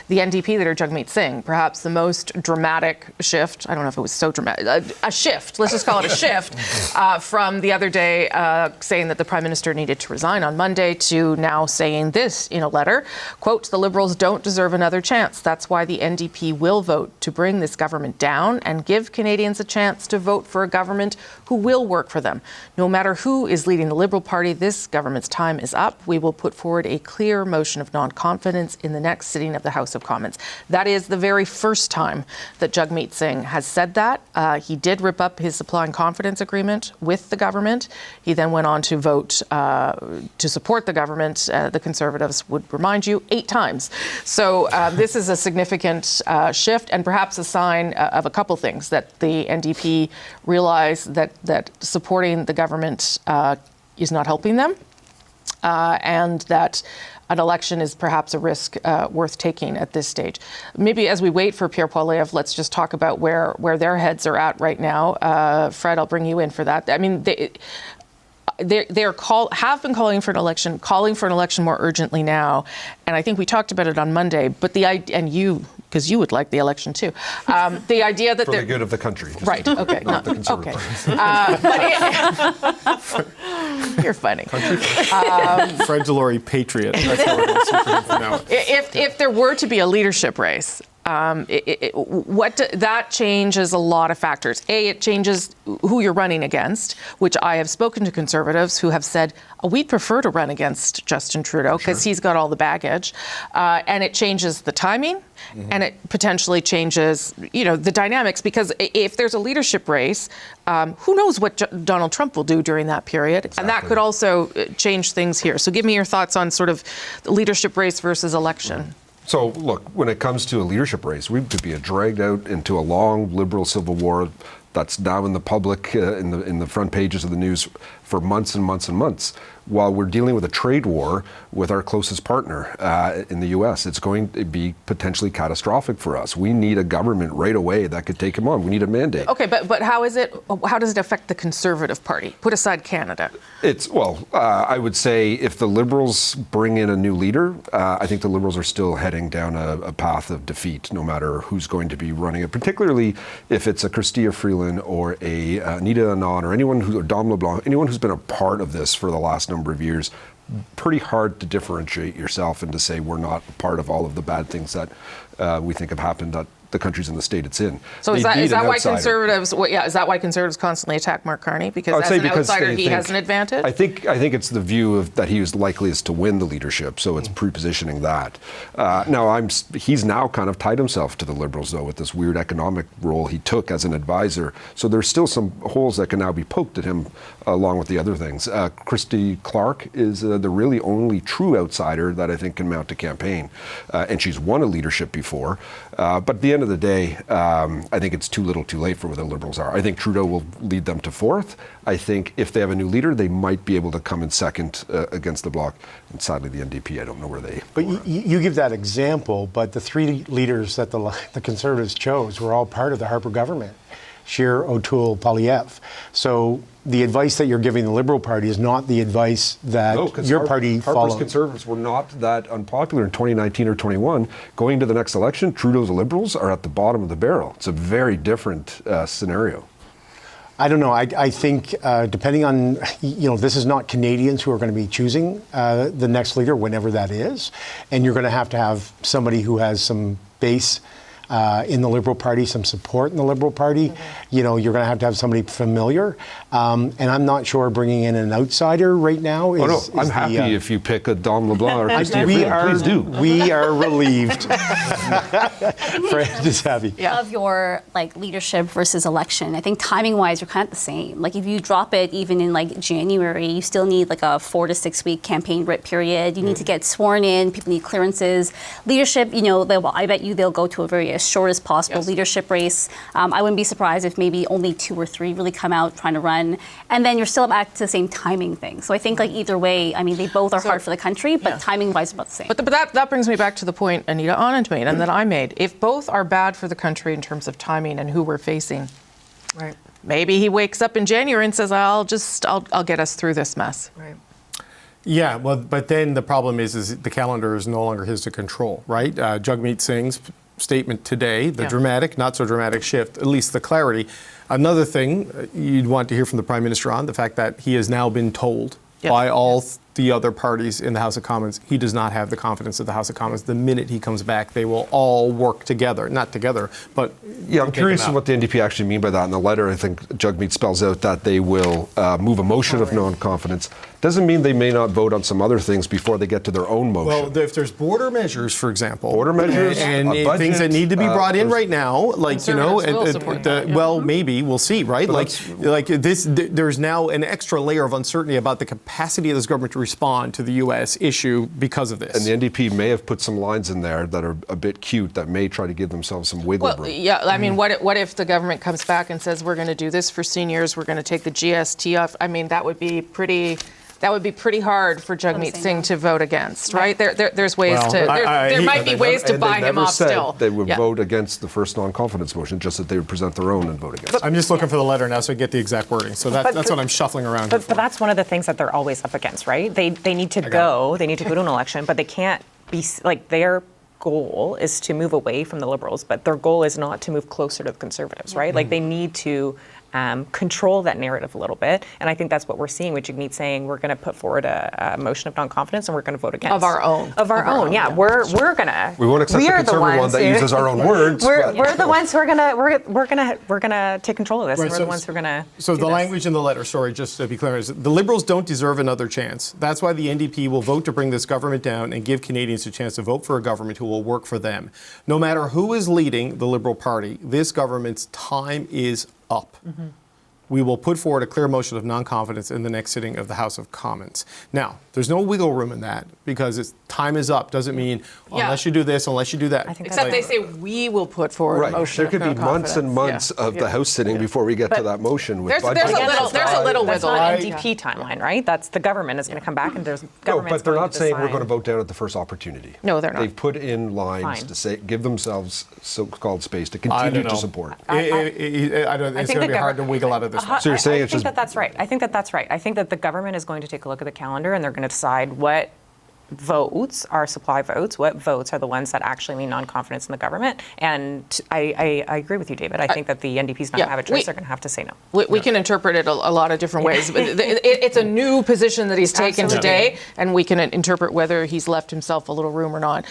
the NDP leader Jagmeet Singh, perhaps the most dramatic shift. I don't know if it was so dramatic. A shift. Let's just call it a shift from the other day saying that the Prime Minister needed to resign on Monday to now saying this in a letter, quote, "The Liberals don't deserve another chance. That's why the NDP will vote to bring this government down and give Canadians a chance to vote for a government who will work for them. No matter who is leading the Liberal Party, this government's time is up. We will put forward a clear motion of non-confidence in the next sitting of the House of Commons." That is the very first time that Jagmeet Singh has said that. He did rip up his supply and confidence agreement with the government. He then went on to vote to support the government. The Conservatives would remind you 8 times. So this is a significant shift and perhaps a sign of a couple things, that the NDP realize that supporting the government is not helping them, and that an election is perhaps a risk worth taking at this stage. Maybe as we wait for Pierre Poilievre, let's just talk about where their heads are at right now. Fred, I'll bring you in for that. I mean, they have been calling for an election more urgently now, and I think we talked about it on Monday. But because you would like the election too, the idea that for the good of the country, right? Okay, not the Conservative Party. You're funny. Fred Delorey, patriot. That's how we're going to see for him from now on. If there were to be a leadership race, that changes a lot of factors. It changes who you're running against, which I have spoken to Conservatives who have said, we'd prefer to run against Justin Trudeau because he's got all the baggage. And it changes the timing, and it potentially changes, the dynamics, because if there's a leadership race, who knows what Donald Trump will do during that period. Exactly. And that could also change things here. So give me your thoughts on sort of the leadership race versus election. So, look, when it comes to a leadership race, we could be dragged out into a long Liberal civil war that's now in the public, in the front pages of the news for months and months and months, while we're dealing with a trade war with our closest partner in the U.S. It's going to be potentially catastrophic for us. We need a government right away that could take him on. We need a mandate. Okay, but how does it affect the Conservative Party? Put aside Canada. I would say if the Liberals bring in a new leader, I think the Liberals are still heading down a path of defeat, no matter who's going to be running it, particularly if it's a Chrystia Freeland or a Anita Anand or Dom LeBlanc, anyone who's been a part of this for the last number of years. Pretty hard to differentiate yourself and to say we're not a part of all of the bad things that we think have happened at the countries and the state it's in. So is that why Conservatives? Is that why Conservatives constantly attack Mark Carney? Because as an outsider, he has an advantage. I think it's the view of that he was likeliest to win the leadership, so it's prepositioning that. He's now kind of tied himself to the Liberals though with this weird economic role he took as an advisor. So there's still some holes that can now be poked at him, along with the other things. Christy Clark is the really only true outsider that I think can mount a campaign, and she's won a leadership before. But at the end of the day, I think it's too little too late for where the Liberals are. I think Trudeau will lead them to 4th. I think if they have a new leader, they might be able to come in 2nd against the Bloc. And sadly, the NDP, I don't know where they But you give that example, but the 3 leaders that the Conservatives chose were all part of the Harper government. Scheer, O'Toole, Poilievre. So the advice that you're giving the Liberal Party is not the advice that your party followed. Harper's Conservatives were not that unpopular in 2019 or 21. Going to the next election, Trudeau's Liberals are at the bottom of the barrel. It's a very different scenario. I don't know. I think depending on, this is not Canadians who are going to be choosing the next leader, whenever that is. And you're going to have somebody who has some base in the Liberal Party, some support in the Liberal Party. You're going to have somebody familiar. And I'm not sure bringing in an outsider right now is... I'm happy if you pick a Dom LeBlanc or Chrystia Freeland. Please do. We are relieved. Fred is happy. Yeah. Of your leadership versus election, I think timing-wise, you're kind of the same. If you drop it even in January, you still need a 4 to 6 week campaign writ period. You need to get sworn in. People need clearances. Leadership, I bet you they'll go to a very as short as possible leadership race. I wouldn't be surprised if maybe only 2 or 3 really come out trying to run. And then you're still back to the same timing thing. So I think either way, they both are hard for the country, but timing-wise, about the same. But that brings me back to the point Anita Anand made and that I made. If both are bad for the country in terms of timing and who we're facing, right? Maybe he wakes up in January and says, I'll get us through this mess. Right. Yeah, well, but then the problem is the calendar is no longer his to control, right? Jagmeet Singh's statement today, the dramatic, not so dramatic shift, at least the clarity. Another thing you'd want to hear from the Prime Minister on, the fact that he has now been told by all the other parties in the House of Commons, he does not have the confidence of the House of Commons. The minute he comes back, they will all work together. Not together, but yeah, I'm curious what the NDP actually mean by that. In the letter, I think Jagmeet spells out that they will move a motion of non-confidence. Doesn't mean they may not vote on some other things before they get to their own motion. Well, if there's border measures, for example, and a budget, things that need to be brought in right now, like well, maybe we'll see, right? Like this, there's now an extra layer of uncertainty about the capacity of this government to respond to the U.S. issue because of this. And the NDP may have put some lines in there that are a bit cute that may try to give themselves some wiggle room. Yeah, I mean, what if the government comes back and says we're going to do this for seniors, we're going to take the GST off? I mean, that would be pretty hard for Jagmeet Singh to vote against, right? There's ways there might be ways to buy him off still. They would vote against the first non-confidence motion, just that they would present their own and vote against. I'm just looking for the letter now so I get the exact wording. So that's what I'm shuffling around. But that's one of the things that they're always up against, right? They need to go to an election, but they can't be like their goal is to move away from the Liberals, but their goal is not to move closer to the Conservatives, right? Like they need to control that narrative a little bit. And I think that's what we're seeing with Jagmeet saying we're going to put forward a motion of non-confidence and we're going to vote against. Of our own. Yeah. We're going to. We won't accept the conservative one that uses our own words. We're the ones who are going to we're going to take control of this. Right, we're the ones who are going to. So the language in the letter, sorry, just to be clear, is the Liberals don't deserve another chance. That's why the NDP will vote to bring this government down and give Canadians a chance to vote for a government who will work for them. No matter who is leading the Liberal Party, this government's time is up. Mm-hmm. We will put forward a clear motion of non-confidence in the next sitting of the House of Commons. Now, there's no wiggle room in that because time is up. Doesn't mean unless you do this, unless you do that. Except they say we will put forward a motion. There could be months and months of the House sitting before we get to that motion. With there's a little that's wiggle. That's not NDP timeline, right? That's the government is going to come back and there's government. No, but they're not saying we're going to vote down at the first opportunity. No, they're not. They've put in lines to say give themselves so-called space to continue to support. It's going to be hard to wiggle out of this one. So you're saying I think that's right. I think that's right. I think that the government is going to take a look at the calendar and they're going to decide what votes are supply votes, what votes are the ones that actually mean non-confidence in the government. And I agree with you, David. I think that the NDP is not going to have a choice. They're going to have to say no. We can interpret it a lot of different ways. It's a new position that he's taken today, and we can interpret whether he's left himself a little room or not.